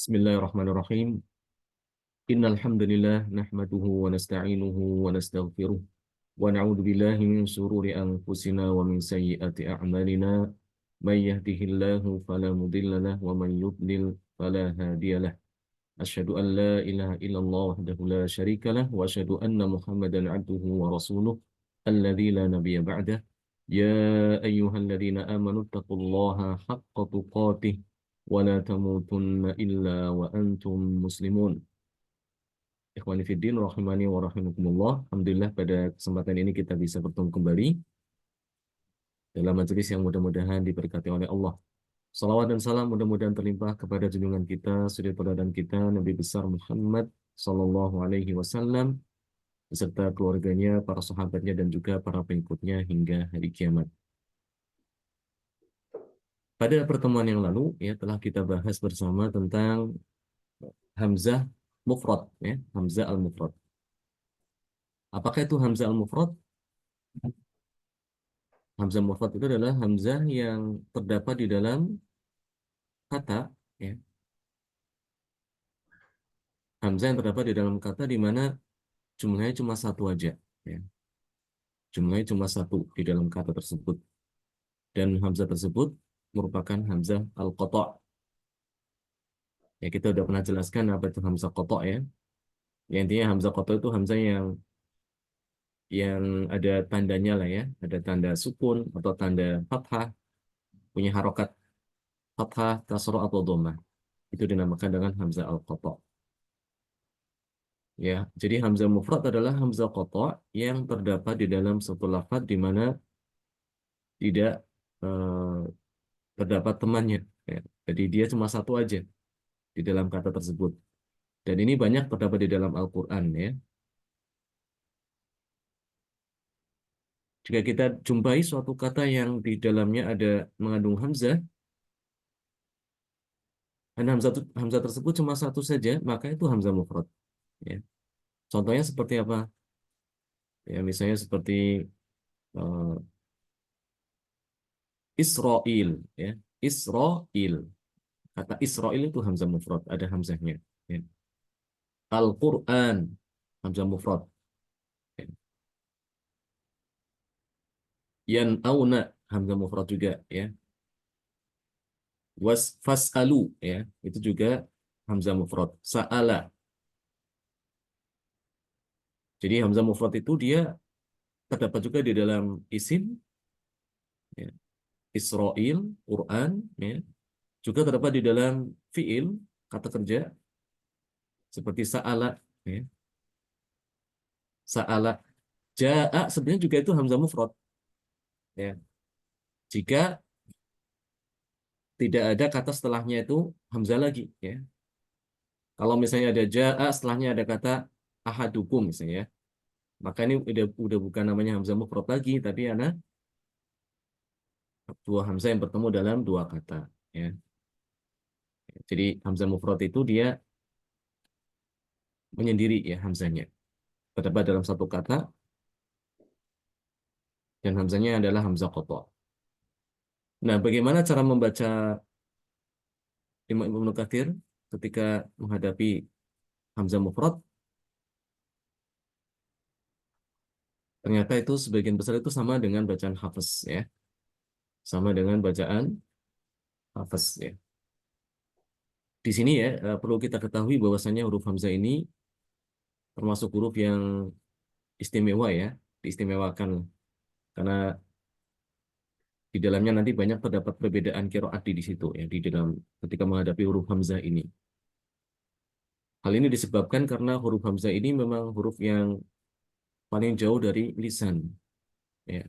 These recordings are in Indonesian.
Bismillahirrahmanirrahim. Innal hamdalillah nahmaduhu wa nasta'inuhu wa nastaghfiruh wa na'udzu billahi min shururi anfusina wa min sayyiati a'malina. May yahdihillahu fala mudilla lahu wa man yudlil fala hadiyalah. Asyhadu an la ilaha illallah wahdahu la syarika lah wa asyhadu anna Muhammadan 'abduhu wa rasuluh alladzi la nabiyya ba'dah. Ya ayyuhalladzina amanu taqullaha haqqa tuqatih wa la tamutunna illa wa antum muslimun. Ikhwani fiddin, rahimani wa rahimakumullah. Alhamdulillah pada kesempatan ini kita bisa bertemu kembali dalam majelis yang mudah-mudahan diberkati oleh Allah. Salawat dan salam mudah-mudahan terlimpah kepada junjungan kita, suri teladan kita, Nabi besar Muhammad Sallallahu Alaihi Wasallam, beserta keluarganya, para sahabatnya, dan juga para pengikutnya hingga hari kiamat. Pada pertemuan yang lalu, ya telah kita bahas bersama tentang Hamzah Mufrad, ya, Hamzah al-Mufrad. Apakah itu Hamzah al-Mufrad? Hamzah Mufrad itu adalah Hamzah yang terdapat di dalam kata, ya. Hamzah yang terdapat di dalam kata di mana jumlahnya cuma satu aja, ya. Jumlahnya cuma satu di dalam kata tersebut. Dan Hamzah tersebut merupakan Hamzah al-Qata'. Ya, kita udah pernah jelaskan apa itu Hamzah Qata', ya. Ya, intinya Hamzah Qata' itu Hamzah yang ada tandanya lah, ya. Ada tanda sukun atau tanda fathah, punya harokat fathah, kasroh atau dhammah. Itu dinamakan dengan Hamzah al-Qata'. Ya, jadi Hamzah mufrad adalah Hamzah Qata' yang terdapat di dalam satu lafaz di mana tidak eh, terdapat temannya. Ya. Jadi dia cuma satu aja di dalam kata tersebut. Dan ini banyak terdapat di dalam Al-Quran, ya. Jika kita jumpai suatu kata yang di dalamnya ada mengandung hamzah, dan hamzah tersebut cuma satu saja, maka itu hamzah mufrad. Ya. Contohnya seperti apa? Ya, misalnya seperti eh, Israel, ya. Israel. Kata Israel itu hamzah mufrad, ada hamzahnya. Ya. Al-Quran, hamzah mufrad. Ya. Yan'auna, hamzah mufrad juga, ya. Fas'alu, ya. Itu juga hamzah mufrad. Sa'ala. Jadi hamzah mufrad itu dia terdapat juga di dalam isim, ya. Israel, Quran, ya. Juga terdapat di dalam fiil, kata kerja, seperti sa'ala, ya. Sa'ala. Ja'a sebenarnya juga itu hamzah mufrad, ya. Jika tidak ada kata setelahnya itu hamzah lagi, ya. Kalau misalnya ada ja'a, setelahnya ada kata ahadukum misalnya, ya, maka ini udah bukan namanya hamzah mufrad lagi, tapi ada dua hamzah yang bertemu dalam dua kata, ya. Jadi hamzah mufrad itu dia menyendiri, ya, hamzahnya terdapat dalam satu kata dan hamzahnya adalah hamzah qata'. Nah, bagaimana cara membaca Imam Ibnu Katsir ketika menghadapi hamzah mufrad? Ternyata itu sebagian besar itu sama dengan bacaan Hafiz, ya. Sama dengan bacaan Hafiz, ya. Di sini, ya, perlu kita ketahui bahwasannya huruf hamzah ini termasuk huruf yang istimewa, ya, diistimewakan karena di dalamnya nanti banyak terdapat perbedaan qiraat di situ, ya, di dalam ketika menghadapi huruf hamzah ini. Hal ini disebabkan karena huruf hamzah ini memang huruf yang paling jauh dari lisan, ya.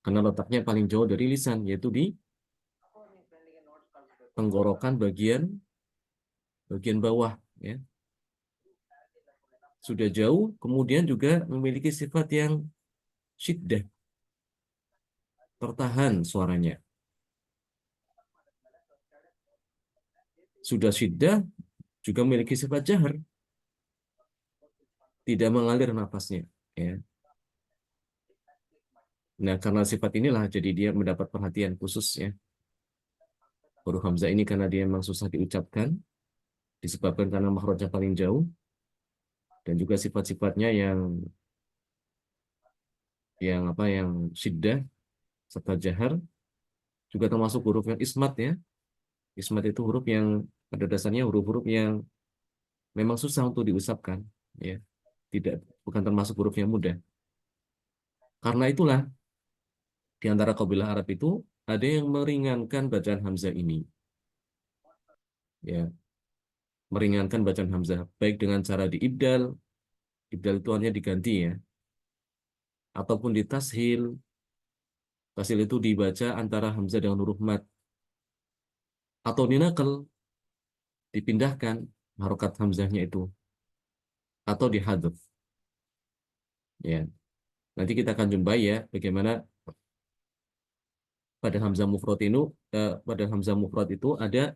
Karena letaknya paling jauh dari lisan, yaitu di tenggorokan bagian bagian bawah, ya. Sudah jauh, kemudian juga memiliki sifat yang syiddah, tertahan suaranya. Sudah syiddah, juga memiliki sifat jahar, tidak mengalir nafasnya, ya. Nah, karena sifat inilah jadi dia mendapat perhatian khusus, ya, huruf hamzah ini karena dia memang susah diucapkan, disebabkan karena makhrajnya paling jauh dan juga sifat-sifatnya yang syiddah serta jahar juga termasuk huruf yang ismat ya. Ismat itu huruf yang pada dasarnya huruf-huruf yang memang susah untuk diusapkan ya. Tidak bukan termasuk huruf yang mudah. Karena itulah di antara kabilah Arab itu ada yang meringankan bacaan hamzah ini ya, meringankan bacaan hamzah baik dengan cara diibdal, ibdal itu artinya diganti ya, ataupun ditashil. Tashil itu dibaca antara hamzah dengan huruf mat atau dinakel, dipindahkan harokat hamzahnya itu atau dihadzaf ya. Nanti kita akan jumpai ya bagaimana pada hamzah mufrad itu pada hamzah mufrad itu ada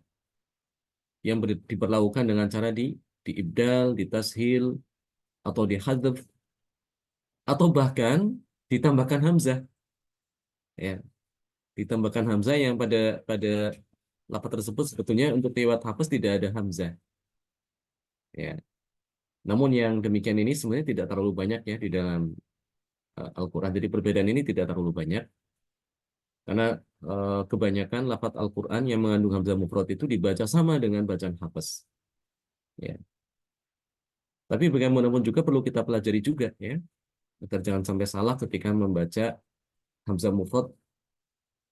yang diperlakukan dengan cara diibdal, ditashil atau dihadzaf atau bahkan ditambahkan hamzah ya, ditambahkan hamzah yang pada lafaz tersebut sebetulnya untuk riwayat hafaz tidak ada hamzah ya. Namun yang demikian ini sebenarnya tidak terlalu banyak ya di dalam Al-Quran. Jadi perbedaan ini tidak terlalu banyak karena kebanyakan lafaz Al-Quran yang mengandung hamzah mufrad itu dibaca sama dengan bacaan hafaz ya. Tapi bagaimanapun juga perlu kita pelajari juga ya agar jangan sampai salah ketika membaca hamzah mufrad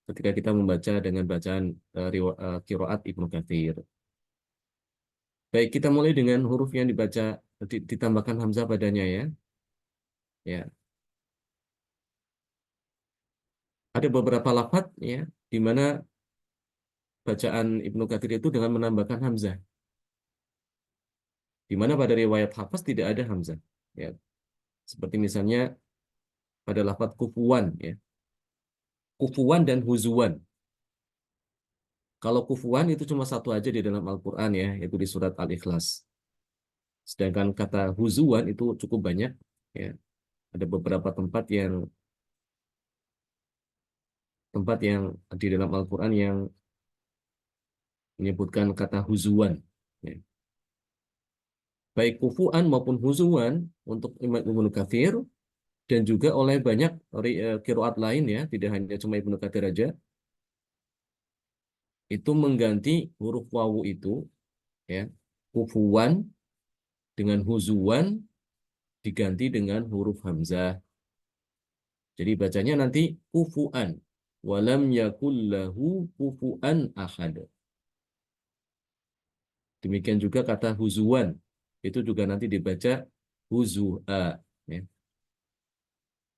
ketika kita membaca dengan bacaan qiraat Ibnu Katsir. Baik, kita mulai dengan huruf yang dibaca ditambahkan hamzah padanya ya. Ya, ada beberapa lafaz ya di mana bacaan Ibnu Katsir itu dengan menambahkan hamzah. Di mana pada riwayat Hafs tidak ada hamzah. Ya, seperti misalnya pada lafaz kufuwan ya. Kufuwan dan huzuwan. Kalau kufuwan itu cuma satu aja di dalam Al-Qur'an ya, yaitu di surat Al-Ikhlas. Sedangkan kata huzuwan itu cukup banyak ya. Ada beberapa tempat yang di dalam Al-Qur'an yang menyebutkan kata huzuwan ya. Baik kufuan maupun huzuwan untuk Imam Ibnu Katsir dan juga oleh banyak qiraat lain ya, tidak hanya cuma Ibnu Katsir aja, itu mengganti huruf wawu itu ya, kufuwan dengan huzuwan diganti dengan huruf hamzah. Jadi bacanya nanti kufuan. Walam yakul lahu kufuan ahad. Demikian juga kata huzuwan. Itu juga nanti dibaca huzu'a. Ya.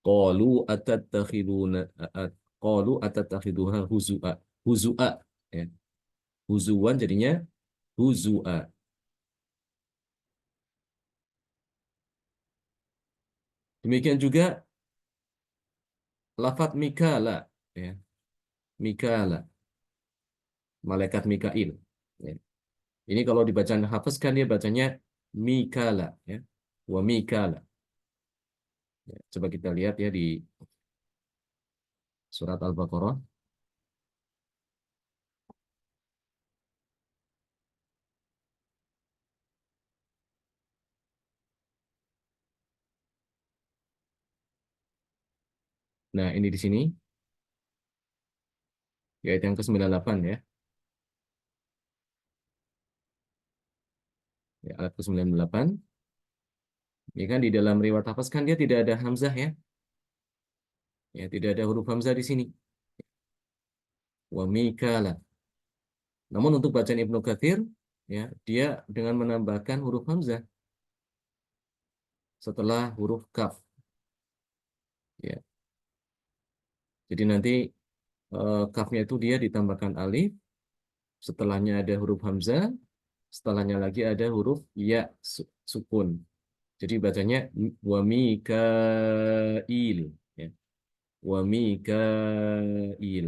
Qalu atattakhiduna qalu atatakhiduha huzu'a. Huzu'a. Ya. Huzuwan jadinya huzu'a. Demikian juga lafadz Mikala. Ya. Mikala. Malaikat Mikail. Ya. Ini kalau dibacaan hafaz kan dia bacanya Mikala. Ya. Wa Mikala. Ya. Coba kita lihat ya di surat Al-Baqarah. Nah, ini di sini, ya ayat yang ke-98 ya. Ya, ayat ke-98. Ya kan di dalam riwayat hafaz kan dia tidak ada hamzah ya. Ya, tidak ada huruf hamzah di sini. Wa Mikala. Namun untuk bacaan Ibnu Katsir ya, dia dengan menambahkan huruf hamzah setelah huruf kaf. Ya. Jadi nanti kafnya itu dia ditambahkan alif, setelahnya ada huruf hamzah, setelahnya lagi ada huruf ya sukun. Jadi bacanya wa mikail ya. Wa mikail.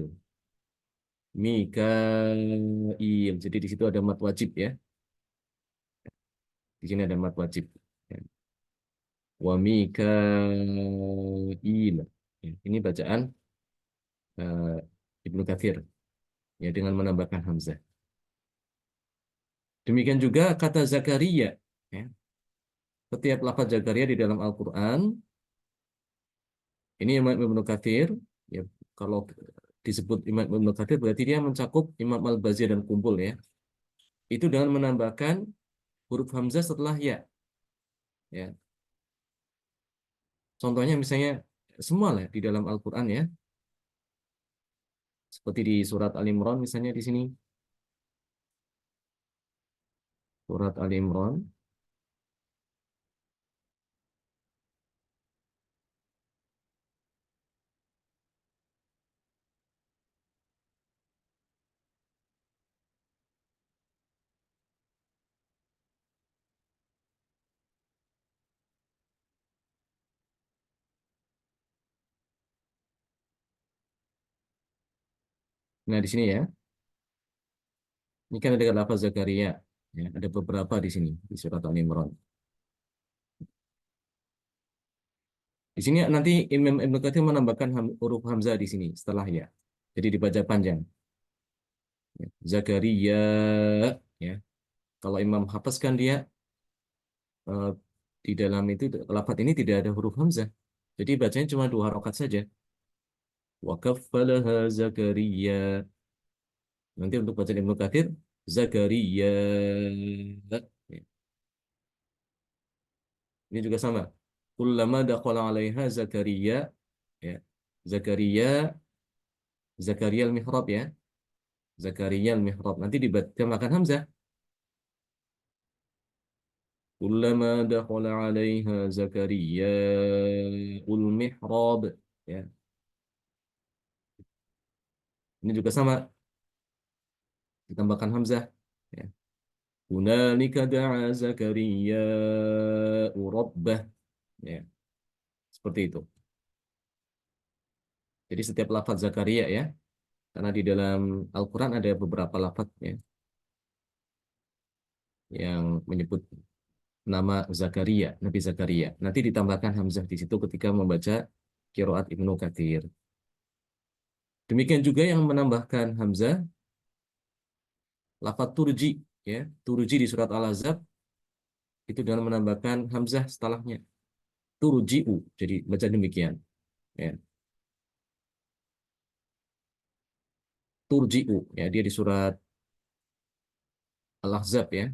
Mikail. Jadi di situ ada mat wajib ya. Di sini ada mat wajib. Ya. Wa mikail. Ya. Ini bacaan eh, Ibnu Katsir ya dengan menambahkan hamzah. Demikian juga kata Zakaria. Ya. Setiap lafaz Zakaria di dalam Al-Quran, ini Imam Ibnu Katsir, ya, kalau disebut Imam Ibnu Katsir berarti dia mencakup Imam Al-Bazir dan kumpul ya. Itu dengan menambahkan huruf hamzah setelah ya. Ya. Contohnya misalnya semua lah di dalam Al-Quran ya. Seperti di surat Al-Imran misalnya di sini. Surat Al-Imran. Nah di sini ya. Ini kan ada lafaz Zakaria. Ya, ada beberapa di sini di surat Al-Imran. Di sini nanti Imam Ibnu Katsir menambahkan huruf hamzah di sini setelah ya. Jadi dibaca panjang. Ya. Zakaria ya. Kalau Imam Hafiz kan dia eh, di dalam itu lafaz ini tidak ada huruf hamzah. Jadi bacanya cuma dua harokat saja. Wa kaffalaha Zakaria. Nanti untuk bacaan Ibnu Katsir Zakaria. Ya. Ini juga sama. Kullama dakhala 'alaiha Zakaria ya. Zakaria Zakaria al-Mihrab ya. Zakaria al-Mihrab. Nanti dibaca makan hamzah. Kullama dakhala 'alaiha Zakaria al-Mihrab ya. Ini juga sama, ditambahkan hamzah ya. Hunalika da'a Zakaria rabbah ya. Seperti itu. Jadi setiap lafaz Zakaria ya, karena di dalam Al-Qur'an ada beberapa lafaz ya yang menyebut nama Zakaria, Nabi Zakaria. Nanti ditambahkan hamzah di situ ketika membaca qiraat Ibnu Katsir. Demikian juga yang menambahkan hamzah lafaz turji ya. Turji di surat Al-Ahzab itu dengan menambahkan hamzah setelahnya. Turji'u. Jadi baca demikian ya. Turji'u ya, dia di surat Al-Ahzab ya.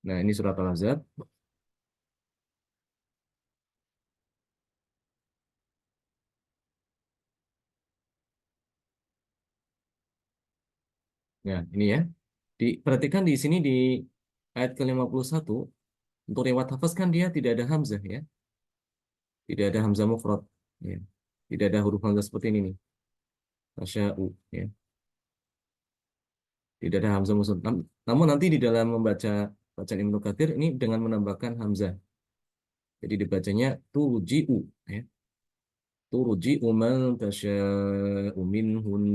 Nah, ini surat Al-Ahzab. Nah, ini ya. Diperhatikan di sini di ayat ke-51 untuk riwayat hafaz kan dia tidak ada hamzah ya. Tidak ada hamzah mufrad ya. Tidak ada huruf hamzah seperti ini nih. Tasya'u ya. Tidak ada hamzah mufrad. Namun nanti di dalam membaca bacaan Ibnu Katsir ini dengan menambahkan hamzah. Jadi dibacanya turji'u ya. Turji'u man tasya'u minhun.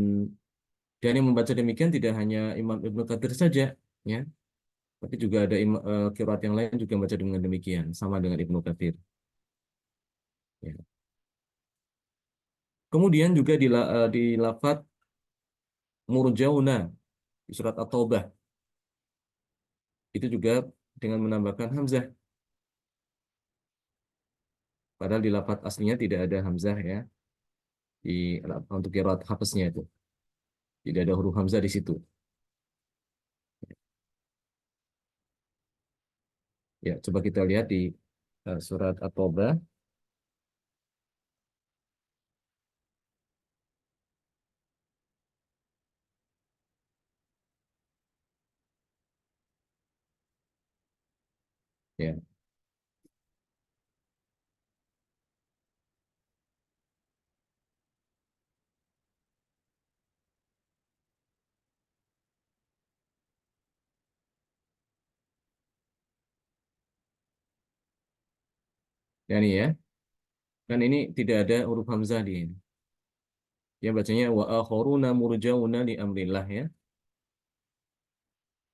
Dan yang membaca demikian tidak hanya Imam Ibnu Katsir saja ya. Tapi juga ada qiraat yang lain juga membaca dengan demikian, sama dengan Ibnu Katsir. Ya. Kemudian juga di lafadz murjauna di surat At-Taubah itu juga dengan menambahkan hamzah. Padahal di lafadz aslinya tidak ada hamzah ya di untuk qiraat hafaznya itu. Tidak ada huruf hamzah di situ. Ya, coba kita lihat di surat At-Taubah ya. Ya ini ya. Kan ini tidak ada huruf hamzah di ini. Ya bacanya wa akharuna murjauna li amrillah ya.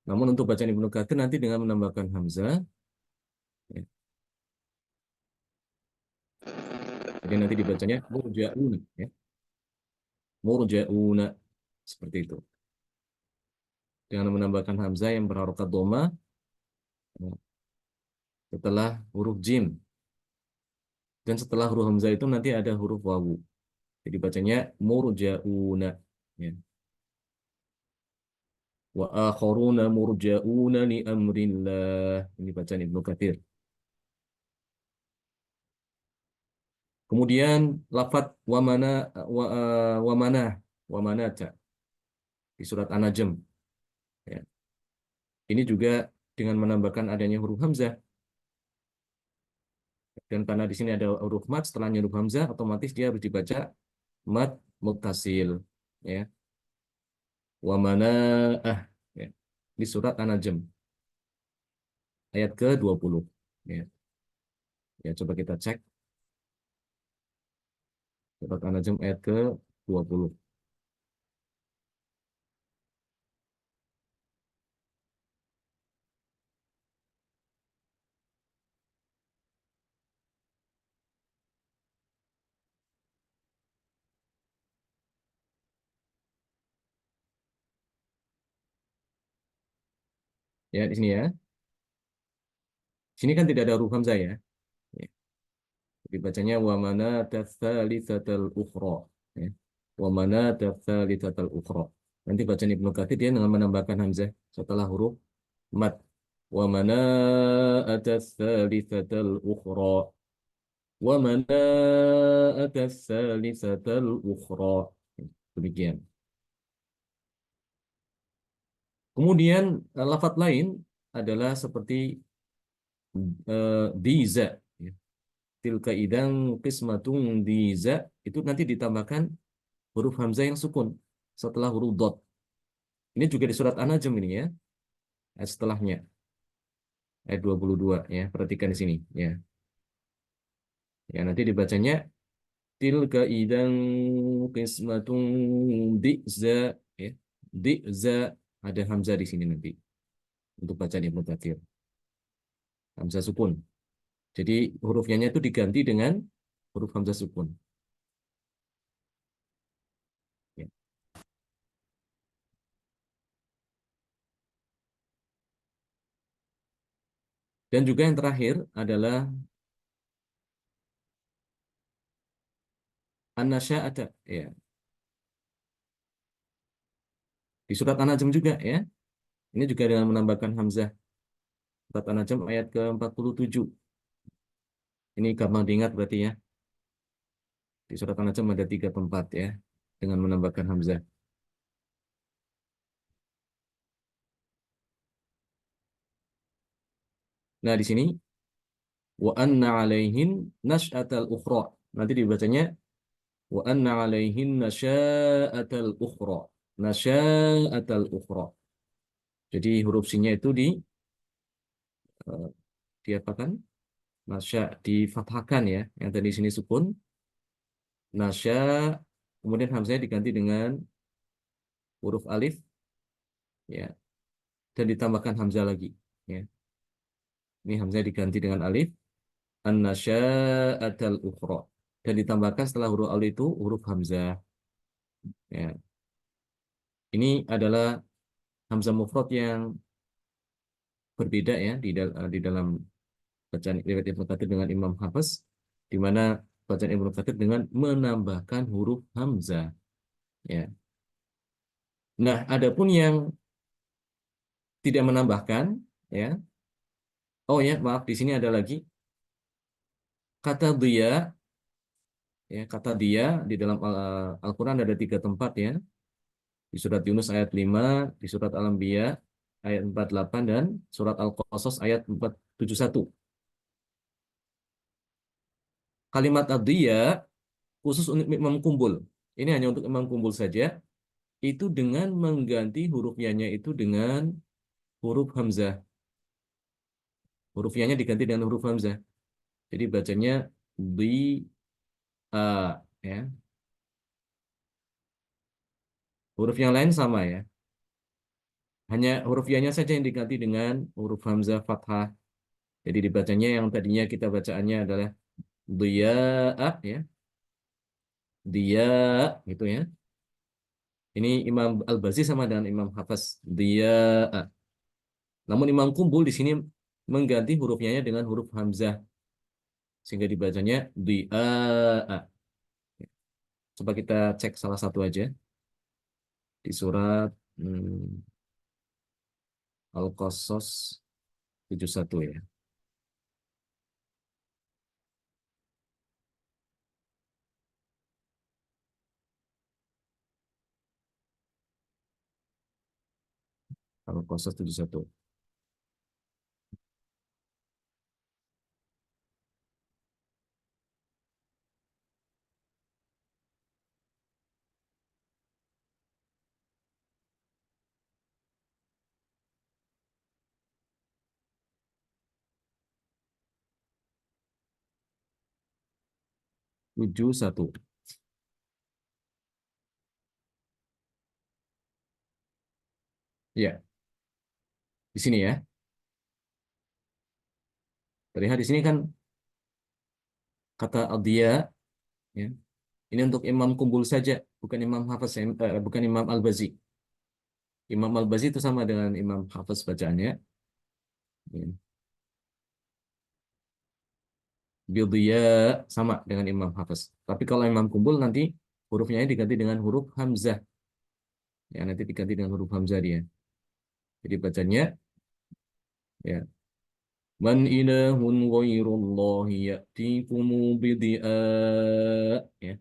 Namun untuk bacaan Ibnu Katsir nanti dengan menambahkan hamzah, ya. Jadi nanti dibacanya murja'una, ya. Murja'una seperti itu. Dengan menambahkan hamzah yang berharokat dhamma, ya, setelah huruf jim, dan setelah huruf hamzah itu nanti ada huruf wawu. Jadi bacanya murja'una, ya. Wa akharuna murja'una li amrillah. Ini bacaan Ibnu Katsir. Kemudian lafat wa mana wa manata di surat An-Najm, ya. Ini juga dengan menambahkan adanya huruf hamzah, dan karena di sini ada huruf mat setelahnya huruf hamzah, otomatis dia harus dibaca mat muttasil, ya. Wa manaah, ya. Di surat An-Najm ayat ke-20, ya. Ya, coba kita cek surat An-Najm ayat ke-20. Ya, di sini ya. Sini kan tidak ada huruf hamzah, ya. Ya. Dibacanya wa manata tsalitsatal ukhra, ya. Wa manata tsalitsatal ukhra. Nanti bacaan Ibnu Katsir dia dengan menambahkan hamzah setelah huruf mat. Wa manata tsalitsatal ukhra. Wa manata tsalitsatal ukhra. Demikian. Kemudian lafaz lain adalah seperti diza, ya. Tilka idang qismatun diza, itu nanti ditambahkan huruf hamzah yang sukun setelah huruf dot. Ini juga di surat An-Najm ini, ya. Ayat setelahnya ayat 22, ya. Perhatikan di sini, ya. Ya, nanti dibacanya tilka idang qismatun diza, ya. Diza, ada hamzah di sini nanti untuk bacaan Ibnu Katsir. Hamzah sukun. Jadi hurufnya itu diganti dengan huruf hamzah sukun. Ya. Dan juga yang terakhir adalah an-nasya'ata, ya. Di surat An-Najm juga, ya. Ini juga dengan menambahkan hamzah. Surat An-Najm ayat ke-47. Ini gampang diingat berarti, ya. Di surat An-Najm ada 3 tempat, ya, dengan menambahkan hamzah. Nah, di sini wa anna 'alaihin nasy'atal ukhra. Nanti dibacanya wa anna 'alaihin nasya'atal ukhra. Nasya'atal ukhra. Jadi huruf sinnya itu eh, diapakan? Nasya difathahkan, ya. Yang tadi di sini sukun. Nasya, kemudian hamzahnya diganti dengan huruf alif, ya, dan ditambahkan hamzah lagi, ya. Ini hamzah diganti dengan alif, an-nasya'atal ukhra, dan ditambahkan setelah huruf alif itu huruf hamzah, ya. Ini adalah hamzah mufrad yang berbeda, ya, di dalam bacaan riwayat Ibnu Katsir dengan Imam Hafiz, di mana bacaan Ibnu Katsir dengan menambahkan huruf hamzah, ya. Nah, adapun yang tidak menambahkan, ya. Oh, ya, maaf, di sini ada lagi kata dia, ya, kata dia di dalam Al-Quran ada 3 tempat, ya. Di surat Yunus ayat 5, di surat Al-Anbiya ayat 48, dan surat Al-Qasas ayat 471. Kalimat ad-diya khusus untuk Imam Kumbul. Ini hanya untuk Imam Kumbul saja. Itu dengan mengganti huruf ya-nya itu dengan huruf hamzah. Huruf ya-nya diganti dengan huruf hamzah. Jadi bacanya di a, ya. Huruf yang lain sama, ya. Hanya huruf ya-nya saja yang diganti dengan huruf hamzah fathah. Jadi dibacanya yang tadinya kita bacaannya adalah diya, ya, dia gitu ya. Ini Imam Al-Bazi sama dengan Imam Hafaz, dia. Namun Imam Kumbul di sini mengganti hurufnya dengan huruf hamzah sehingga dibacanya dia. Coba kita cek salah satu aja di surat Al-Qasas 71 ya. Al-Qasas 71. 71. Ya, di sini ya. Terlihat di sini kan kata dia ya. Ini untuk Imam Kumbul saja, bukan Imam Hafiz, bukan Imam Al-Bazi. Imam Al-Bazi itu sama dengan Imam Hafiz bacaannya. Ya. Bidya sama dengan Imam Hafiz. Tapi kalau Imam Kumbul nanti hurufnya diganti dengan huruf hamzah. Ya, nanti diganti dengan huruf hamzah dia. Jadi bacanya ya, man ilahun ghairullahi ya'tikumu bidya, ya.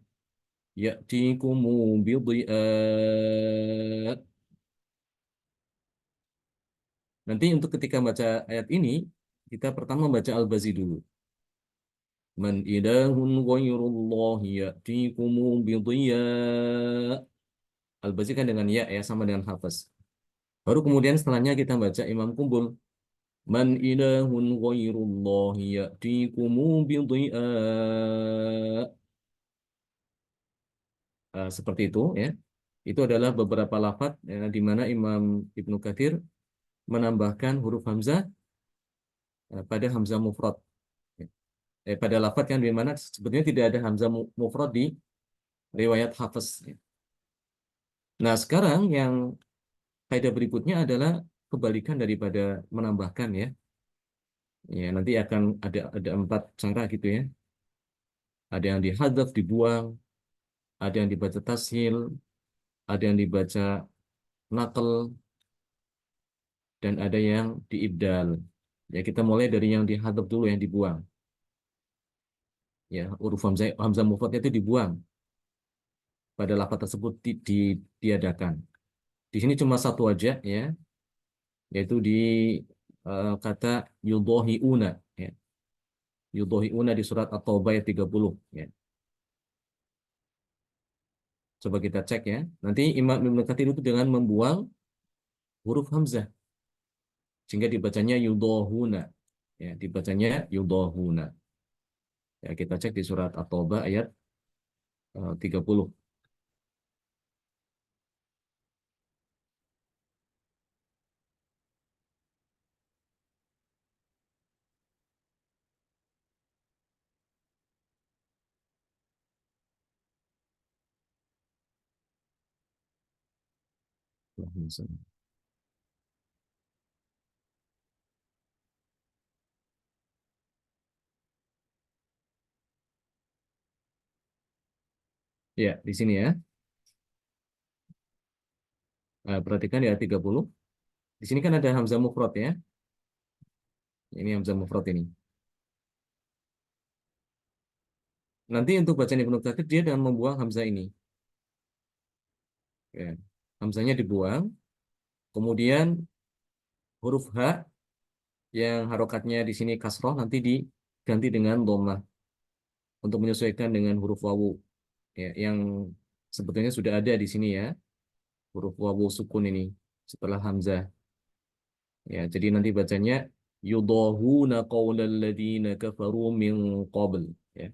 Ya'tikumu bidya. Nanti untuk ketika baca ayat ini, kita pertama baca Al-Bazi dulu. Man ilahun ghairullahi ya'tikumu bidya. Al-Bazi kan dengan ya sama dengan hafaz. Baru kemudian setelahnya kita baca Imam Kumbul. Man ilahun ghairullahi ya'tikumu bidya. Seperti itu ya. Itu adalah beberapa lafaz ya, di mana Imam Ibnu Katsir menambahkan huruf hamzah pada hamzah mufrad. Pada lafaz yang di mana sebetulnya tidak ada hamzah mufrad di riwayat Hafiz. Nah, sekarang yang kaidah berikutnya adalah kebalikan daripada menambahkan ya. Ya, nanti akan ada empat cara gitu ya. Ada yang dihadzaf, dibuang, ada yang dibaca tashil, ada yang dibaca naql, dan ada yang diibdal. Ya, kita mulai dari yang dihadzaf dulu, yang dibuang. Ya, huruf hamzah mufrad itu dibuang. Pada lafaz tersebut ditiadakan. Di sini cuma satu aja ya, yaitu di kata yudhohiuna ya. Yudhohiuna di surat At-Taubah ayat 30 ya. Coba kita cek ya. Nanti Imam Ibnu Katsir itu dengan membuang huruf hamzah sehingga dibacanya yudhohuna ya, dibacanya yudhohuna. Ya, kita cek di surat At-Taubah ayat 30. Ya, di sini ya. Nah, perhatikan ya 30. Di sini kan ada hamzah mufrad ya. Ini hamzah mufrad ini. Nanti untuk bacaan Ibnu Katsir dia dengan membuang hamzah ini. Ya. Hamzahnya dibuang, kemudian huruf H yang harokatnya di sini kasroh nanti diganti dengan dhammah untuk menyesuaikan dengan huruf wawu ya, yang sebetulnya sudah ada di sini ya, huruf wawu sukun ini setelah hamzah. Ya, jadi nanti bacanya yudahuna qaulal ladzina kafaru min qabl ya.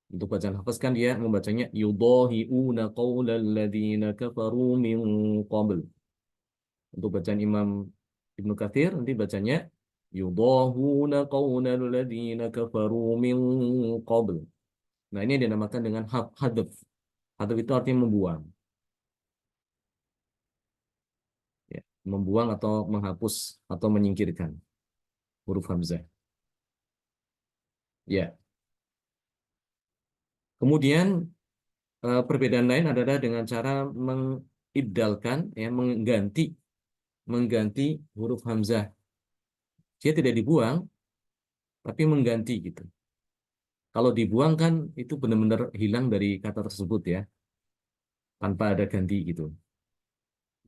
Untuk bacaan hafaz kan dia membacanya yudahiuna qaulal ladzina kafaru min qabl. Untuk bacaan Imam Ibnu Katsir nanti bacanya yudahuna qaulal ladzina kafaru min qabl. Nah, ini dinamakan dengan hadf. Hadf itu artinya membuang, ya. Membuang atau menghapus atau menyingkirkan huruf hamzah. Ya. Kemudian perbedaan lain adalah dengan cara mengibdalkan, ya, mengganti huruf hamzah. Dia tidak dibuang, tapi mengganti gitu. Kalau dibuang kan itu benar-benar hilang dari kata tersebut, ya, tanpa ada ganti gitu.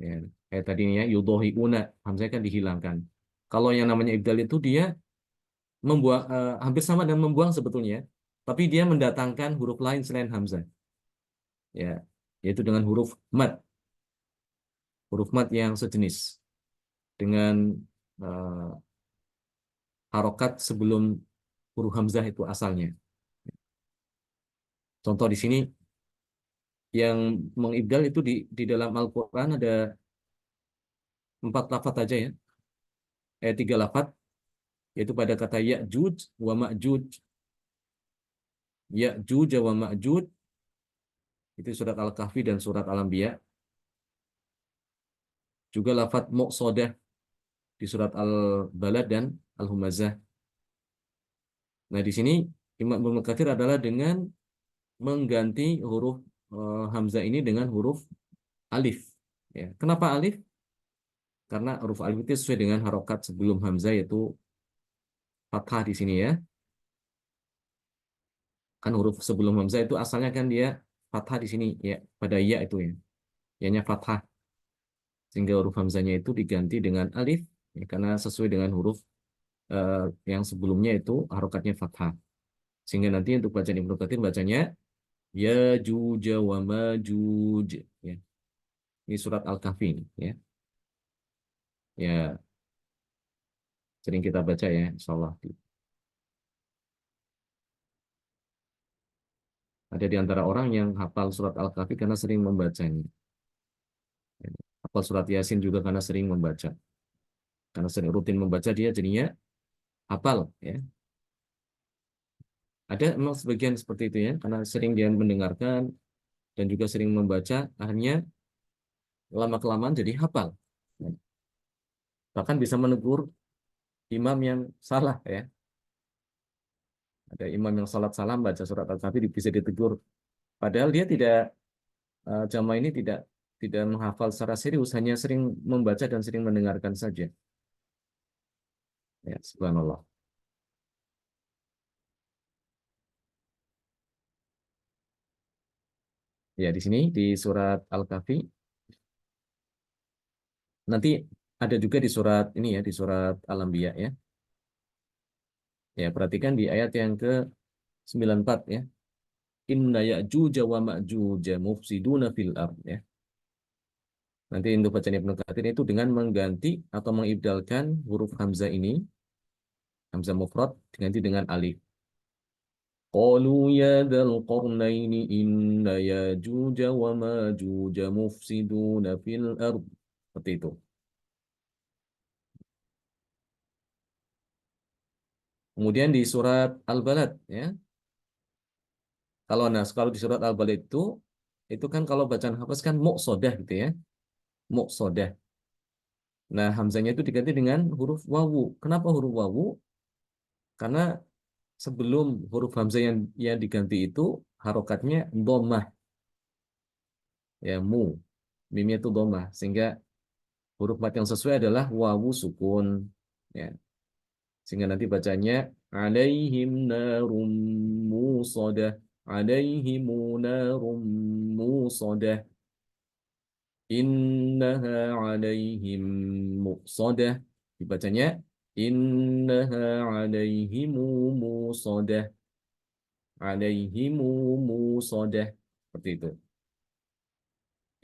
Ya, kayak tadi nih ya, yudhohiuna, hamzah kan dihilangkan. Kalau yang namanya ibdal itu dia membuang, hampir sama dengan membuang sebetulnya, tapi dia mendatangkan huruf lain selain hamzah, ya, yaitu dengan huruf mat yang sejenis dengan eh, harokat sebelum huruf hamzah itu asalnya. Contoh di sini yang mengibdal itu di dalam Al-Quran ada 4 lafaz aja, ya, tiga lafaz, yaitu pada kata Ya'juj wa Ma'juj. Ya'juj wa Ma'juj itu surat Al-Kahfi dan surat Al-Anbiya. Juga lafaz Muqsadah di surat Al-Balad dan Al-Humazah. Nah, di sini Imam Ibnu Katsir adalah dengan mengganti huruf hamzah ini dengan huruf alif. Ya. Kenapa alif? Karena huruf alif itu sesuai dengan harokat sebelum hamzah, yaitu fathah di sini, ya. Kan huruf sebelum hamzah itu asalnya kan dia fathah di sini, ya, pada ya itu, ya. Ya-nya fathah. Sehingga huruf hamzahnya itu diganti dengan alif, ya, karena sesuai dengan huruf eh, yang sebelumnya itu harokatnya fathah. Sehingga nanti untuk bacaan Ibnu Katsir bacanya ya juja wa majuj, ya. Ini surat Al-Kahfi ini, ya. Ya, sering kita baca, ya, insyaallah. Ada di antara orang yang hafal surat Al-Kahfi karena sering membacanya. Hafal surat Yasin juga karena sering membaca. Karena sering rutin membaca dia jadinya hafal, ya. Ada memang sebagian seperti itu, ya, karena sering dia mendengarkan dan juga sering membaca, akhirnya lama-kelamaan jadi hafal. Bahkan bisa menegur imam yang salah, ya. Ada imam yang salat salam baca surat Al-Kahfi bisa ditegur. Padahal dia tidak, jamaah ini tidak menghafal secara serius, hanya sering membaca dan sering mendengarkan saja. Ya, subhanallah. Ya, di sini di surat Al-Kahfi nanti ada juga di surat ini, ya, di surat Al-Anbiya, ya. Ya, perhatikan di ayat yang ke 94, ya. Inna ya'juj wa ma'juj mufsiduna fil ard, ya. Nanti untuk bacaan Ibnu Katsir itu dengan mengganti atau mengibdalkan huruf hamzah ini, hamzah mufrad diganti dengan alif. Qalu ya dzal qarnaini inna ya'juj wa ma'juj mufsiduna fil ard. Seperti itu. Kemudian di surat Al-Balad, ya. Kalau di surat Al-Balad itu kan kalau bacaan hafaz kan muqsadah gitu, ya. Muqsadah. Nah, hamzahnya itu diganti dengan huruf wawu. Kenapa huruf wawu? Karena sebelum huruf hamzah yang diganti itu harokatnya dhammah, ya, mu. Mimnya itu dhammah, sehingga huruf mat yang sesuai adalah wawu sukun, ya. Sehingga nanti bacanya alaihim narum musadah, alaihimu narum musadah, innaha alaihim muqsadah. Dibacanya innaha alaihimu musadah, alaihimu musadah. Seperti itu.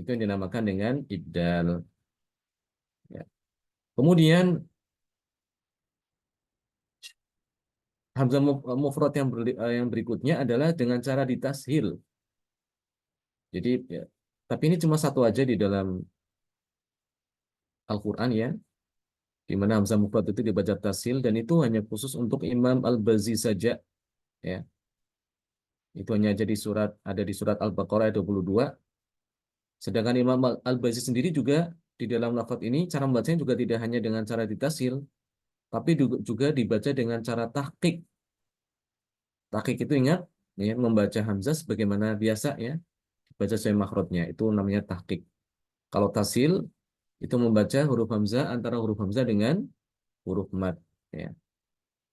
Itu yang dinamakan dengan ibdal. Ya. Kemudian hamzah mufrad yang berikutnya adalah dengan cara ditashil. Jadi, ya, tapi ini cuma satu aja di dalam Al-Quran ya, di mana hamzah mufrad itu dibaca tasil dan itu hanya khusus untuk Imam Al-Bazzi saja ya. Itu hanya jadi ada di surat Al-Baqarah ayat 22. Sedangkan Imam Al-Bazzi sendiri juga di dalam lafaz ini cara membacanya juga tidak hanya dengan cara ditasil, tapi juga dibaca dengan cara tahqiq. Tahqiq itu ingat ya, membaca hamzah sebagaimana biasa ya, baca sesuai makhrajnya. Itu namanya tahqiq. Kalau tasil itu membaca huruf hamzah antara huruf hamzah dengan huruf mad ya.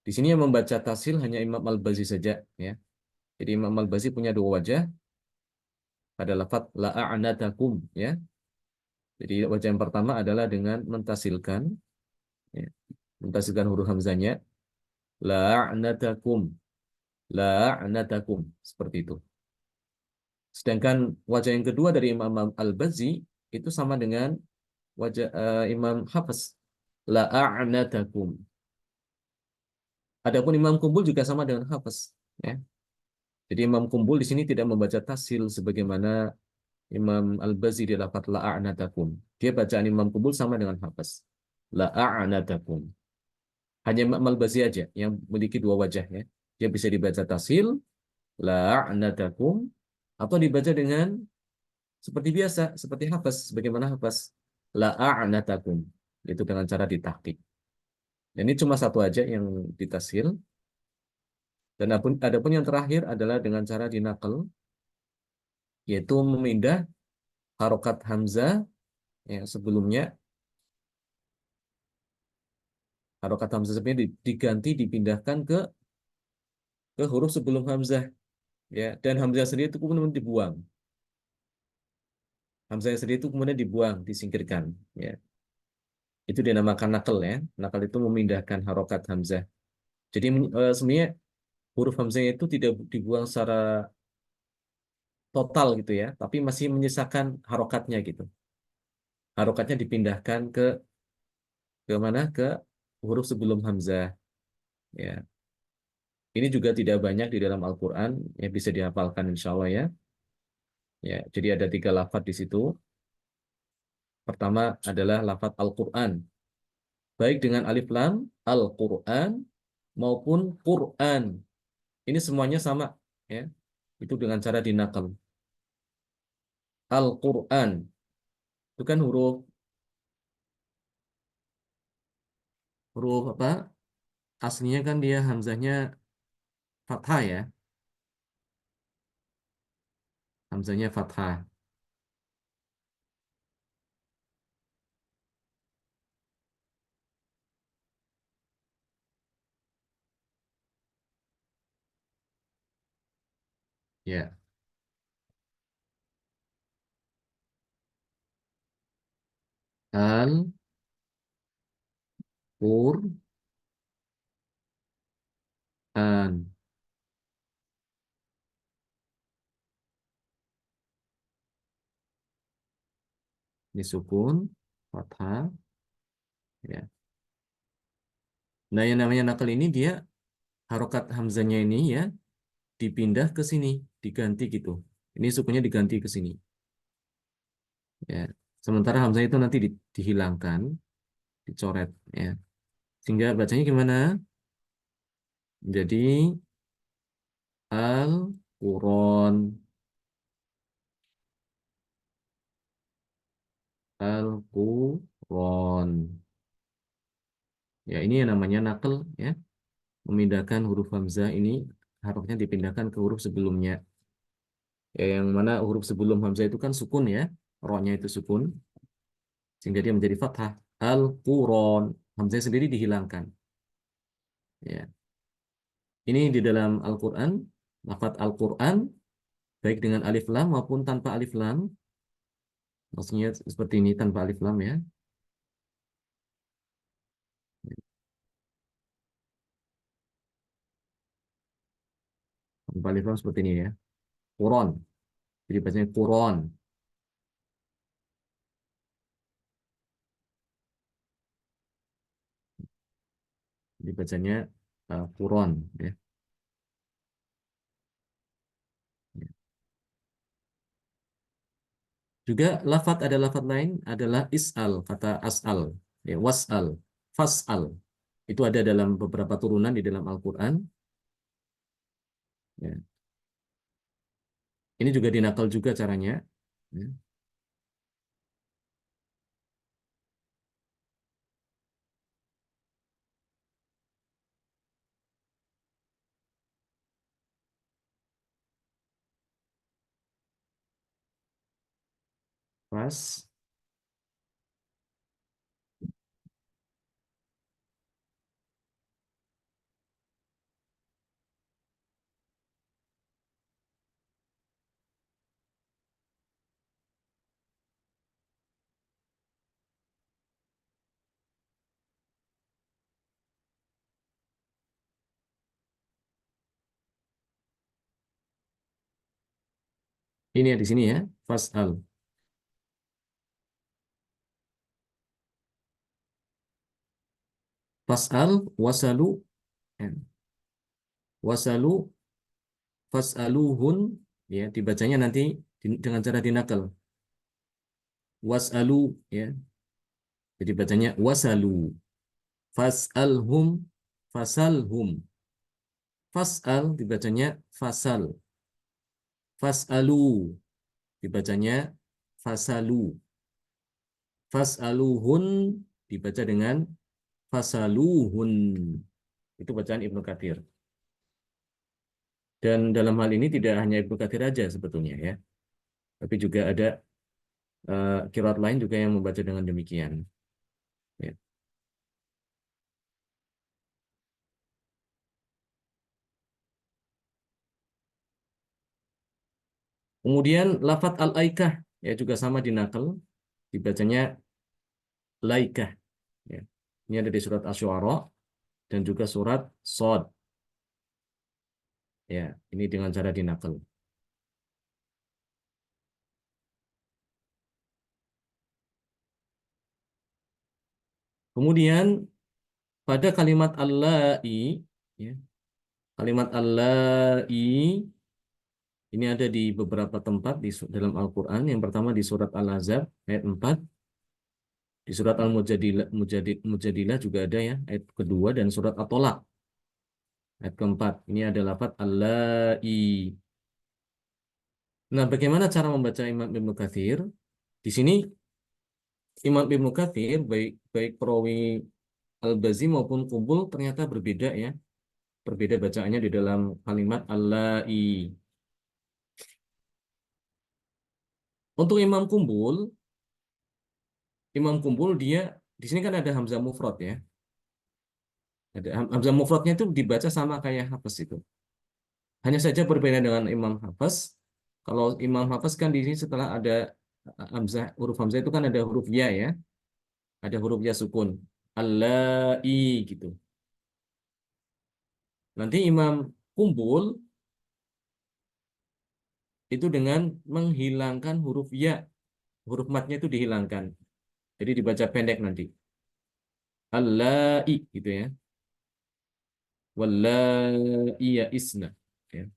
Di sini yang membaca tasil hanya Imam Al-Bazzi saja ya. Jadi Imam Al-Bazzi punya dua wajah pada lafaz la'anatakum ya. Jadi wajah yang pertama adalah dengan mentasilkan ya, mentasilkan huruf hamzahnya la'anatakum, la'anatakum seperti itu. Sedangkan wajah yang kedua dari Imam Al-Bazzi itu sama dengan wajah Imam Hafiz la'anatakum. Adapun Imam Kumbul juga sama dengan Hafiz ya. Jadi Imam Kumbul di sini tidak membaca tasil sebagaimana Imam Al-Bazzi di lafaz la'anatakum. Dia bacaan Imam Kumbul sama dengan Hafiz. La'anatakum. Hanya Imam Al-Bazzi aja yang memiliki dua wajah ya. Dia bisa dibaca tasil la'anatakum atau dibaca dengan seperti biasa, seperti Hafiz, bagaimana Hafiz la'anatakum. Itu dengan cara ditahqiq. Dan ini cuma satu aja yang ditasil. Dan adapun yang terakhir adalah dengan cara dinakal, yaitu memindah harokat hamzah yang sebelumnya, harokat hamzah sebelumnya diganti dipindahkan ke huruf sebelum hamzah ya, dan hamzah sendiri itu kemudian dibuang. Hamzah yang sendiri itu kemudian dibuang, disingkirkan ya. Itu dinamakan nakal ya. Nakal itu memindahkan harokat hamzah. Jadi sebenarnya huruf hamzah itu tidak dibuang secara total gitu ya, tapi masih menyisakan harokatnya gitu. Harokatnya dipindahkan ke mana? Ke huruf sebelum hamzah ya. Ini juga tidak banyak di dalam Al-Quran yang bisa dihafalkan insya Allah ya. Ya, jadi ada tiga lafadz di situ. Pertama adalah lafadz Al-Quran, baik dengan alif lam Al-Quran maupun Quran. Ini semuanya sama ya. Itu dengan cara dinakal. Al-Quran itu kan huruf huruf apa? Aslinya kan dia hamzahnya fathah ya. Hamzahnya fathah. Ya. Al-Qur'an ini sukun fathah ya. Nah, yang namanya nakal ini dia harokat hamzahnya ini ya dipindah ke sini, diganti gitu. Ini sukunya diganti ke sini. Ya. Sementara hamzah itu nanti dihilangkan, dicoret ya. Sehingga bacanya gimana? Jadi Al-Quran, Al-Quran. Ya, ini yang namanya nakal ya, memindahkan huruf hamzah ini harusnya dipindahkan ke huruf sebelumnya. Ya, yang mana huruf sebelum hamzah itu kan sukun ya, rohnya itu sukun, sehingga dia menjadi fathah. Al-Quran, hamzah sendiri dihilangkan. Ya, ini di dalam Al-Quran, lafadz Al-Quran baik dengan alif lam maupun tanpa alif lam, maksudnya seperti ini tanpa alif lam ya. Tanpa alif lam seperti ini ya. Quran, jadi bacanya Quran, jadi bacanya Quran ya. Juga ada lafat lain adalah is'al, kata as'al, ya, was'al, fas'al. Itu ada dalam beberapa turunan di dalam Al-Quran. Ya. Ini juga dinakal juga caranya. Ya. Pas. Ini ya di sini ya, fas'al. Fas'al, wasalu, ya. Wasalu, fas'aluhun, ya, dibacanya nanti dengan cara dinakal. Was'alu, ya. Jadi bacanya wasalu. Fas'alhum, fasalhum. Fas'al dibacanya fasal. Fas'alu dibacanya fasalu. Fas'aluhun dibaca dengan fasaluhun. Itu bacaan Ibnu Katsir. Dan dalam hal ini tidak hanya Ibnu Katsir aja sebetulnya ya, tapi juga ada qiraat lain juga yang membaca dengan demikian. Ya. Kemudian lafat al-aikah ya juga sama dinakal, dibacanya laikah. Ya. Ini ada di surat Asy-Syu'ara dan juga surat Shad. Ya, ini dengan cara dinakal. Kemudian pada kalimat Allahi, ya, kalimat Allahi ini ada di beberapa tempat dalam Al-Quran. Yang pertama di surat Al-Ahzab ayat 4, di surat Al-Mujadilah Mujadilah juga ada ya ayat kedua, dan surat At-Tolak ayat keempat. Ini ada lafaz Allahi. Nah, bagaimana cara membaca Imam Ibnu Katsir? Di sini Imam Ibnu Katsir baik baik perawi Al-Bazi maupun Kumbul ternyata berbeda ya. Berbeda bacaannya di dalam kalimat Allahi. Untuk Imam Kumbul dia di sini kan ada Hamzah mufrad ya. Ada Hamzah mufradnya itu dibaca sama kayak Hafs itu. Hanya saja berbeda dengan Imam Hafs. Kalau Imam Hafs kan di sini setelah ada Hamzah, huruf Hamzah itu kan ada huruf ya ya. Ada huruf ya sukun. Allahi gitu. Nanti Imam Kumbul itu dengan menghilangkan huruf ya. Huruf matnya itu dihilangkan. Jadi dibaca pendek nanti. Allahi gitu ya. Wallahi ya isna. Ya.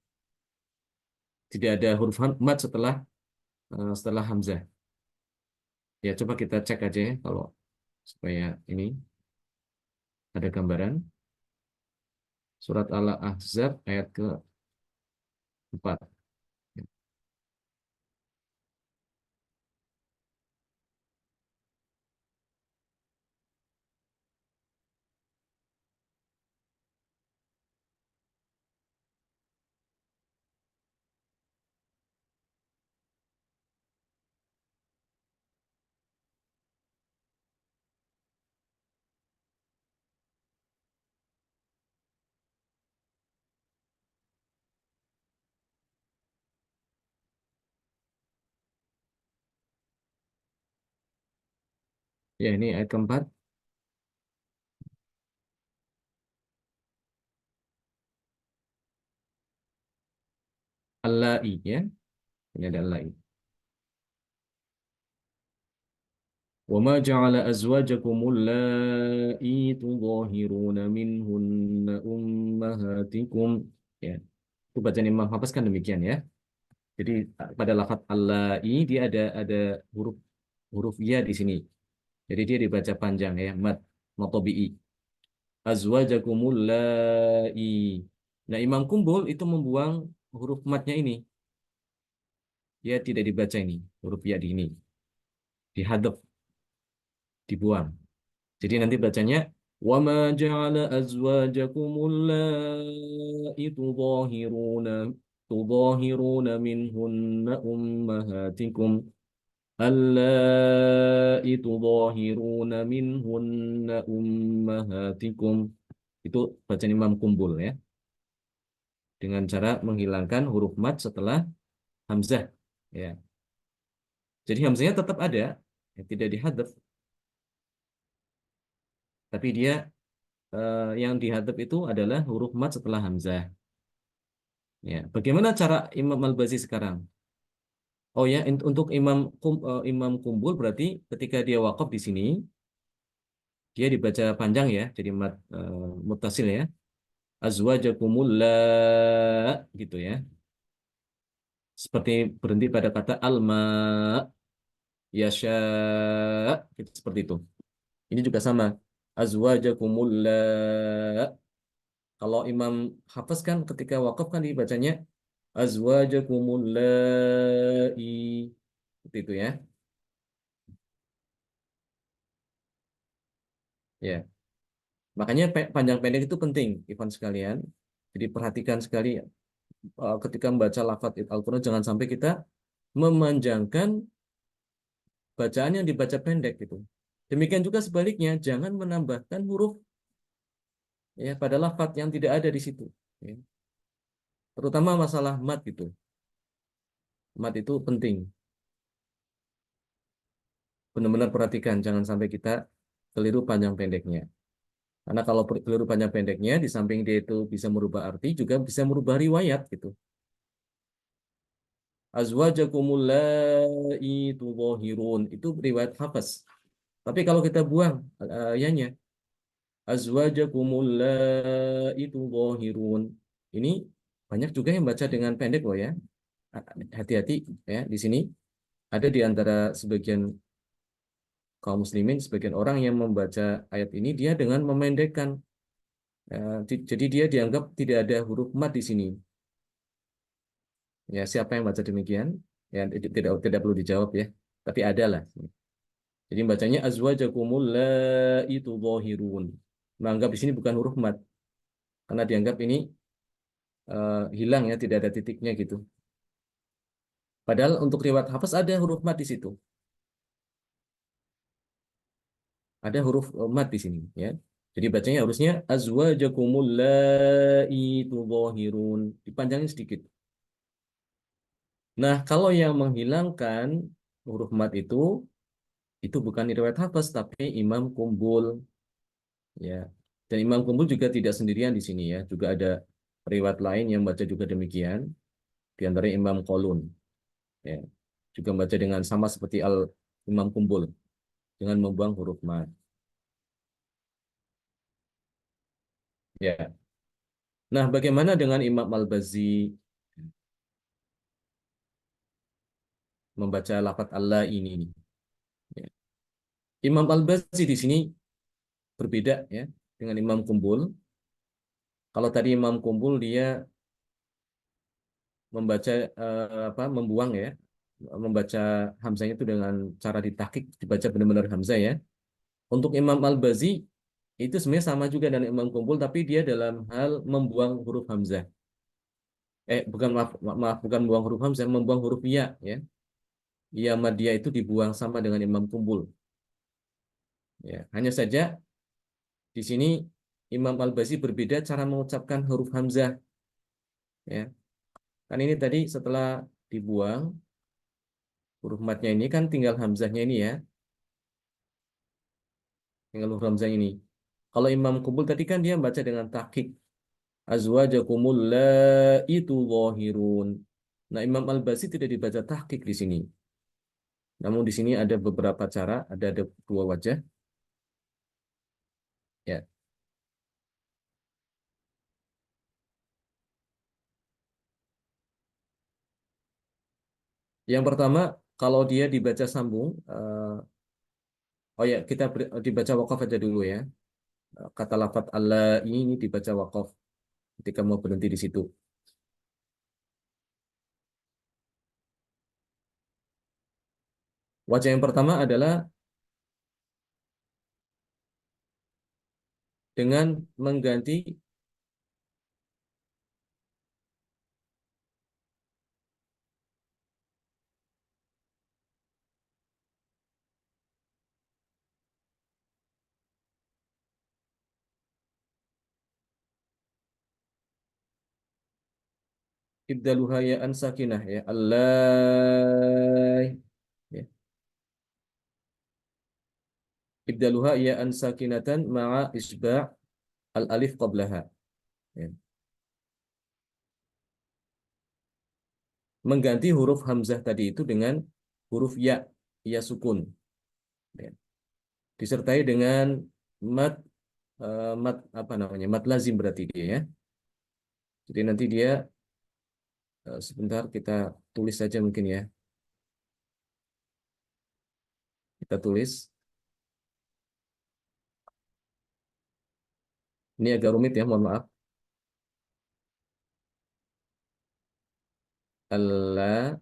Tidak ada huruf mat setelah hamzah. Ya coba kita cek aja ya kalau supaya ini ada gambaran. Surat Al-Ahzab ayat keempat. Ya ini ayat keempat. Allai ya. Ini ada allai. وما جعل أزواجكم اللائي تظاهرون منهن أمهاتكم. Ya, itu bacaan Imam Hafiz kan demikian ya. Jadi pada lafadz allai dia ada huruf huruf ya di sini. Jadi dia dibaca panjang ya, mat matobi'i. Azwajakumul lai. Nah, Imam Kumbul itu membuang huruf matnya ini. Dia tidak dibaca ini, huruf ya di ini. Dihadap, dibuang. Jadi nanti bacanya wa ma ja'ala azwajakumul lai tudahiruna minhunna ummahatikum allai tudahiruna minhunna ummahatikum. Itu bacaan Imam Kumbul ya, dengan cara menghilangkan huruf mat setelah hamzah ya. Jadi hamzahnya tetap ada, ya, tidak dihadzaf, tapi dia yang dihadzaf itu adalah huruf mat setelah hamzah. Ya, bagaimana cara Imam Al-Bazi sekarang? Oh ya, untuk Imam Kumbul berarti ketika dia wakaf di sini, dia dibaca panjang ya, jadi mat muttasil ya. Azwajakumul gitu ya. Seperti berhenti pada kata alma, yasha, gitu, seperti itu. Ini juga sama. Azwajakumul Kalau Imam Hafiz kan ketika wakaf kan dibacanya azwajakumul seperti itu ya. Ya. Makanya panjang pendek itu penting, Ivan sekalian. Jadi perhatikan sekali ketika membaca lafaz Al-Quran jangan sampai kita memanjangkan bacaan yang dibaca pendek gitu. Demikian juga sebaliknya, jangan menambahkan huruf ya pada lafaz yang tidak ada di situ. Ya. Terutama masalah mat gitu. Mat itu penting. Benar-benar perhatikan, jangan sampai kita keliru panjang pendeknya. Karena kalau keliru panjang pendeknya, di samping dia itu bisa merubah arti, juga bisa merubah riwayat gitu. Azwajakumul laitu tudhahirun itu riwayat Hafs. Tapi kalau kita buang ayanya azwajakumul laitu tudhahirun. Ini banyak juga yang baca dengan pendek loh ya. Hati-hati ya di sini ada di antara sebagian kaum muslimin sebagian orang yang membaca ayat ini dia dengan memendekkan. Jadi dia dianggap tidak ada huruf mat di sini. Ya, siapa yang baca demikian? Ya, tidak perlu dijawab ya. Tapi ada lah. Jadi bacanya azwajakumul itu dhahirun. Menganggap di sini bukan huruf mat karena dianggap ini hilang ya, tidak ada titiknya gitu. Padahal untuk riwayat hafaz ada huruf mat di situ. Ada huruf mat di sini ya. Jadi bacanya harusnya azwajakumul itu dhahirun. Dipanjangin sedikit. Nah, kalau yang menghilangkan huruf mat itu bukan riwayat Hafs tapi Imam Kumbul ya. Dan Imam Kumbul juga tidak sendirian di sini ya, juga ada riwayat lain yang baca juga demikian, di antara Imam Qalun ya. Juga baca dengan sama seperti Al Imam Kumbul dengan membuang huruf mat. Ya. Nah, bagaimana dengan Imam Al-Bazi membaca lafaz Allah ini? Ya. Imam Al-Bazi di sini berbeda ya dengan Imam Kumbul. Kalau tadi Imam Kumbul dia membaca membuang ya, membaca hamzahnya itu dengan cara ditakik dibaca benar-benar hamzah ya. Untuk Imam Al-Bazi itu sebenarnya sama juga dengan Imam Kumpul tapi dia dalam hal membuang huruf hamzah. Bukan maaf bukan membuang huruf hamzah, membuang huruf ya. Ya madya itu dibuang sama dengan Imam Kumpul. Ya, hanya saja di sini Imam Al-Bazi berbeda cara mengucapkan huruf hamzah ya. Kan ini tadi setelah dibuang huruf matnya ini kan tinggal hamzahnya ini ya, tinggal huruf hamzah ini. Kalau Imam Kumpul tadi kan dia baca dengan takkik azwajakumul itu dhahirun. Nah, Imam Al-Basi tidak dibaca tahqiq di sini. Namun di sini ada beberapa cara, ada dua wajah. Ya, Yang pertama, kalau dia dibaca sambung, oh ya, dibaca wakaf aja dulu ya. Kata lafadz Allah ini dibaca wakaf ketika mau berhenti di situ. Wajah yang pertama adalah dengan mengganti ibdaluha ya an sakinah ya. Allah. Ya. Ibdaluha ya an sakinatan ma'a isba' al alif qablaha. Ya. Mengganti huruf hamzah tadi itu dengan huruf ya, ya sukun. Ya. Disertai dengan mat, mat apa namanya? Mat lazim berarti dia ya. Jadi nanti dia sebentar kita tulis saja mungkin ya. Kita tulis. Ini agak rumit ya, mohon maaf. Allah.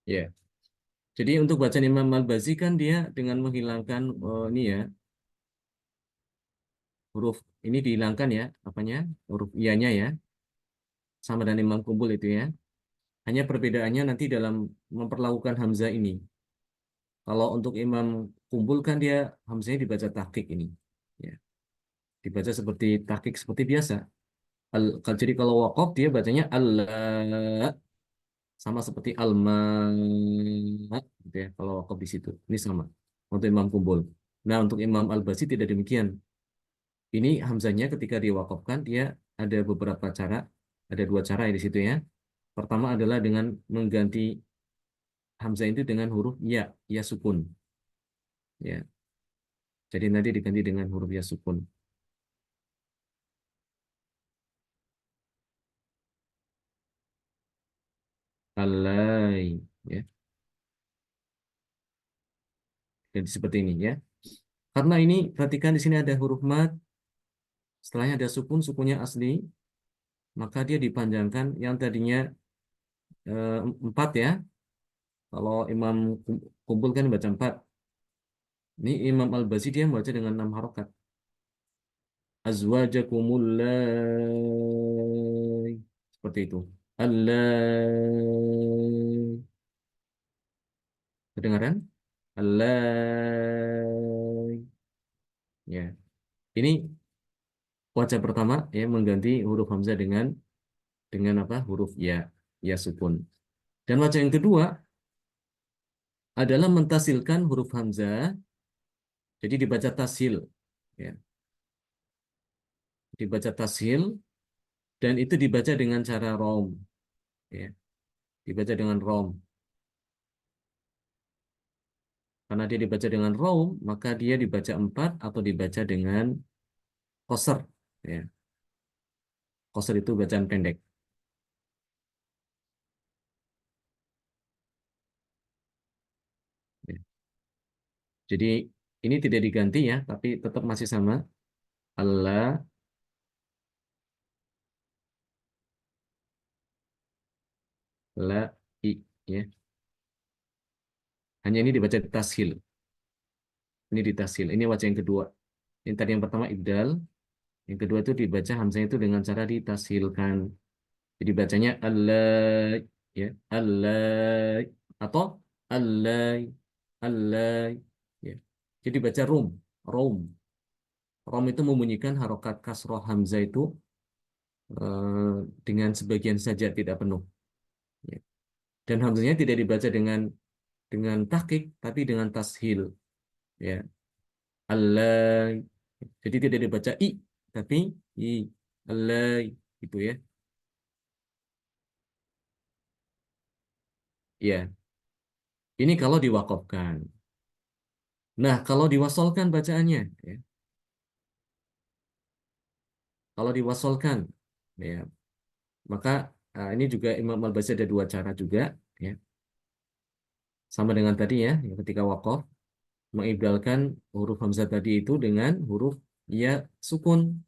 Ya. Jadi untuk bacaan Imam Al-Bazi kan dia dengan menghilangkan ini ya, huruf ini dihilangkan ya, apanya? Huruf ianya ya, sama dengan Imam Kumbul itu ya. Hanya perbedaannya nanti dalam memperlakukan hamzah ini. Kalau untuk Imam Kumbul kan dia hamzahnya dibaca tahqiq ini. Ya, dibaca seperti tahqiq seperti biasa. Jadi kalau waqaf dia bacanya Allah sama seperti alma gitu ya. Kalau waqaf di situ. Ini sama untuk Imam Kumbul. Nah, untuk Imam Al-Bazi tidak demikian. Ini hamzanya ketika diwakafkan dia ada beberapa cara, ada dua cara ya di situ ya. Pertama adalah dengan mengganti hamzah itu dengan huruf ya, ya sukun. Ya, jadi nanti diganti dengan huruf ya sukun. Alai, ya, jadi seperti ini ya. Karena ini perhatikan di sini ada huruf mat, setelahnya ada sukun, sukunnya asli, maka dia dipanjangkan yang tadinya empat ya. Kalau Imam Kumpul kan baca empat. Ini Imam Al-Bazi dia membaca dengan enam harokat. Azwajakumullai. Seperti itu. Allai. Kedengaran? Allai. Ya. Ini wajah pertama ya mengganti huruf hamzah dengan apa? Huruf ya, ya sukun. Dan wajah yang kedua adalah mentasilkan huruf hamzah jadi dibaca tasil ya. Dibaca tasil dan itu dibaca dengan cara rom ya. Dibaca dengan rom. Karena dia dibaca dengan rom, maka dia dibaca empat atau dibaca dengan koser. Ya. Koser itu bacaan pendek. Ya. Jadi ini tidak diganti ya, tapi tetap masih sama. Allah, la, i. Ya. Hanya ini dibaca di tashil. Ini di tashil. Ini wajah yang kedua. Yang tadi yang pertama ibdal. Yang kedua itu dibaca hamzah itu dengan cara ditashilkan. Jadi bacanya Allah, ya. Allah. Atau Allah, Allah. Ya. Jadi baca rum, rom. Rom itu membunyikan harokat kasroh hamzah itu dengan sebagian saja tidak penuh. Ya. Dan hamzahnya tidak dibaca dengan tahqiq, tapi dengan tashil. Ya, Allah. Jadi tidak dibaca i, tapi i. Allah itu ya. Ya, ini kalau diwakafkan. Nah, kalau diwasolkan bacaannya, ya. Kalau diwasolkan, ya, maka ini juga Imam Al-Bazzi ada dua cara juga, ya. Sama dengan tadi ya, yang ketika wakaf mengibdalkan huruf hamzah tadi itu dengan huruf ya sukun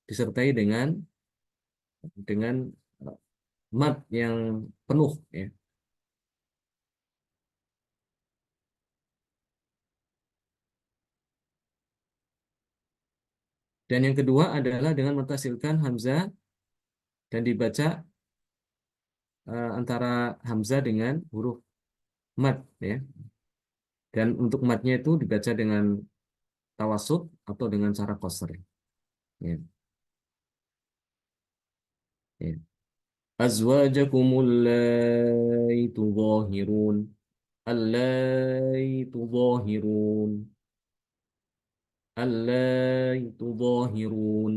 disertai dengan mat yang penuh, ya. Dan yang kedua adalah dengan mentasilkan hamzah dan dibaca antara hamzah dengan huruf mat, ya. Dan untuk matnya itu dibaca dengan tawasud atau dengan cara qasr, ya. Ya. Azwajakumul lati tudhahirun. Allai tudhahirun. Allai tudhahirun.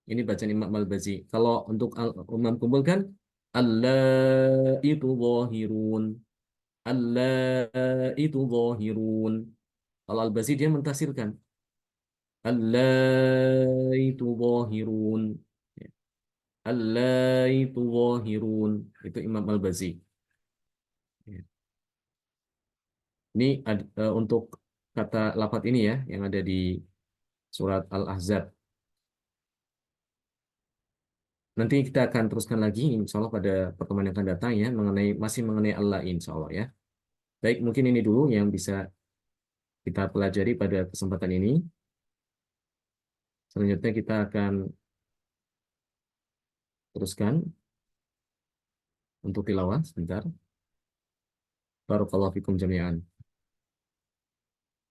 Ini bacaan Imam Al-Bazi. Kalau untuk Imam Kumpul kan allai tudhahirun. Allai tudhahirun. Kalau Al-Bazi dia mentasirkan allai tudhahirun. Ya. Allai tudhahirun. Itu Imam Al-Bazi. Ya. Ini untuk kata lafadz ini ya yang ada di surat Al-Ahzab. Nanti kita akan teruskan lagi insya Allah pada pertemuan yang akan datang ya masih mengenai Allah insya Allah ya. Baik, mungkin ini dulu yang bisa kita pelajari pada kesempatan ini. Selanjutnya kita akan teruskan untuk tilawah sebentar. Barakallahu fikum jami'an.